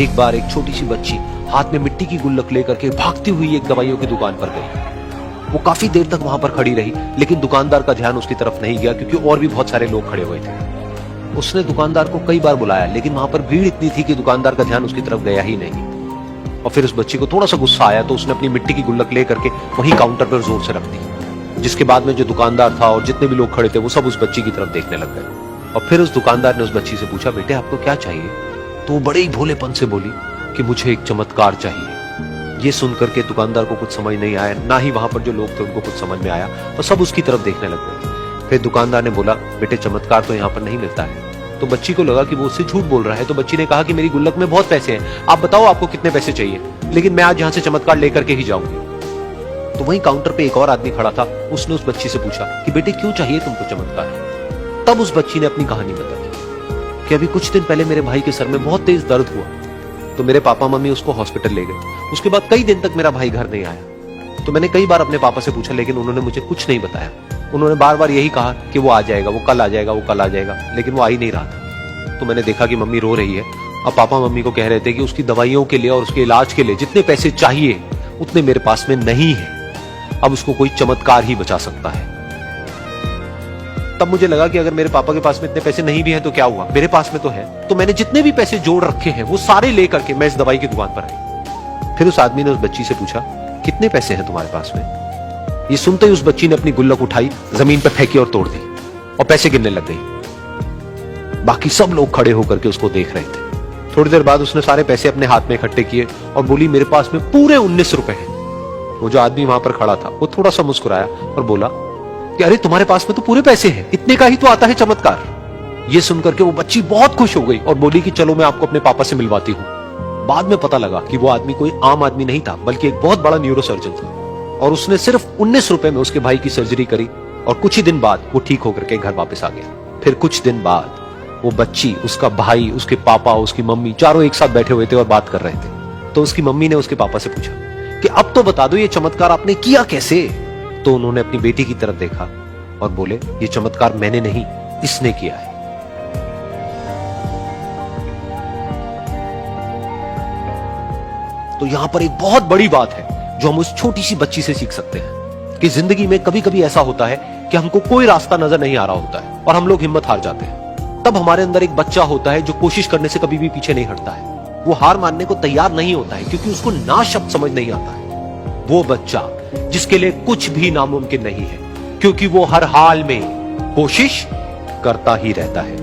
एक बार एक छोटी सी बच्ची हाथ में मिट्टी की गुल्लक लेकर के भागती हुई एक दवाइयों की दुकान पर गई। वो काफी देर तक वहां पर खड़ी रही, लेकिन दुकानदार का ध्यान उसकी तरफ नहीं गया क्योंकि और भी बहुत सारे लोग खड़े हुए थे। उसने दुकानदार को कई बार बुलाया, लेकिन वहां पर भीड़ इतनी थी कि दुकानदार का ध्यान उसकी तरफ गया ही नहीं। और फिर उस बच्ची को थोड़ा सा गुस्सा आया तो उसने अपनी मिट्टी की गुल्लक लेकर के वहीं काउंटर पर जोर से रख दी, जिसके बाद में जो दुकानदार था और जितने भी लोग खड़े थे वो सब उस बच्ची की तरफ देखने लग गए। और फिर उस दुकानदार ने उस बच्ची से पूछा, बेटे आपको क्या चाहिए? तो वो बड़े ही भोलेपन से बोली कि मुझे एक चमत्कार चाहिए। ये सुनकर के दुकानदार को कुछ समझ नहीं आया, ना ही वहां पर जो लोग थे उनको कुछ समझ में आया, और सब उसकी तरफ देखने लग गए। फिर दुकानदार ने बोला, बेटे चमत्कार तो यहाँ पर नहीं मिलता है। तो बच्ची को लगा कि वो उससे झूठ बोल रहा है, तो बच्ची ने कहा कि मेरी गुल्लक में बहुत पैसे हैं, आप बताओ आपको कितने पैसे चाहिए, लेकिन मैं आज यहाँ से चमत्कार लेकर के ही जाऊंगी। तो वहीं काउंटर पे एक और आदमी खड़ा था, उसने उस बच्ची से पूछा कि बेटे क्यों चाहिए तुमको चमत्कार? तब उस बच्ची ने अपनी कहानी बताई कि अभी कुछ दिन पहले मेरे भाई के सर में बहुत तेज दर्द हुआ, तो मेरे पापा मम्मी उसको हॉस्पिटल ले गए। उसके बाद कई दिन तक मेरा भाई घर नहीं आया। तो मैंने कई बार अपने पापा से पूछा, लेकिन उन्होंने मुझे कुछ नहीं बताया। उन्होंने बार बार यही कहा कि वो आ जाएगा, वो कल आ जाएगा, वो कल आ जाएगा, लेकिन वो आ ही नहीं रहा था। तो मैंने देखा कि मम्मी रो रही है। अब पापा मम्मी को कह रहे थे कि उसकी दवाइयों के लिए और उसके इलाज के लिए जितने पैसे चाहिए उतने मेरे पास में नहीं है, अब उसको कोई चमत्कार ही बचा सकता है। तब मुझे लगा कि अगर मेरे पापा के पास में इतने पैसे नहीं भी हैं तो क्या हुआ, मेरे पास में तो है। तो मैंने जितने भी पैसे जोड़ रखे हैं वो सारे लेकर के मैं इस दवाई की दुकान पर आई। फिर उस आदमी ने उस बच्ची से पूछा, कितने पैसे हैं तुम्हारे पास में? ये सुनते ही उस बच्ची ने अपनी गुल्लक उठाई, जमीन पर फेंकी और तोड़ दी, और पैसे गिनने लग गई। बाकी सब लोग खड़े होकर के उसको देख रहे थे। थोड़ी देर बाद उसने सारे पैसे अपने हाथ में इकट्ठे किए और बोली, मेरे पास में पूरे 19 रुपए हैं। वो जो आदमी वहां पर खड़ा था वो थोड़ा सा मुस्कुराया और बोला कि अरे तुम्हारे पास में तो पूरे पैसे हैं, इतने का ही तो आता है चमत्कार। ये सुनकर के वो बच्ची बहुत खुश हो गई और बोली कि चलो मैं आपको अपने पापा से मिलवाती हूँ। बाद में पता लगा कि वो आदमी कोई आम आदमी नहीं था, बल्कि एक बहुत बड़ा न्यूरोसर्जन था, और उसने सिर्फ 19 रुपए में उसके भाई की सर्जरी करी, और कुछ ही दिन बाद वो ठीक होकर के घर वापस आ गया। फिर कुछ दिन बाद वो बच्ची, उसका भाई, उसके पापा, उसकी मम्मी चारों एक साथ बैठे हुए थे और बात कर रहे थे। तो उसकी मम्मी ने उसके पापा से पूछा कि अब तो बता दो ये चमत्कार आपने किया कैसे? तो उन्होंने अपनी बेटी की तरफ देखा और बोले, ये चमत्कार मैंने नहीं, इसने किया है। तो यहां पर एक बहुत बड़ी बात है जो हम उस छोटी सी बच्ची से सीख सकते हैं कि जिंदगी में कभी कभी ऐसा होता है कि हमको कोई रास्ता नजर नहीं आ रहा होता है और हम लोग हिम्मत हार जाते हैं। तब हमारे अंदर एक बच्चा होता है जो कोशिश करने से कभी भी पीछे नहीं हटता है। वो हार मानने को तैयार नहीं होता है क्योंकि उसको ना शब्द समझ नहीं आता है। वो बच्चा जिसके लिए कुछ भी नामुमकिन नहीं है, क्योंकि वो हर हाल में कोशिश करता ही रहता है।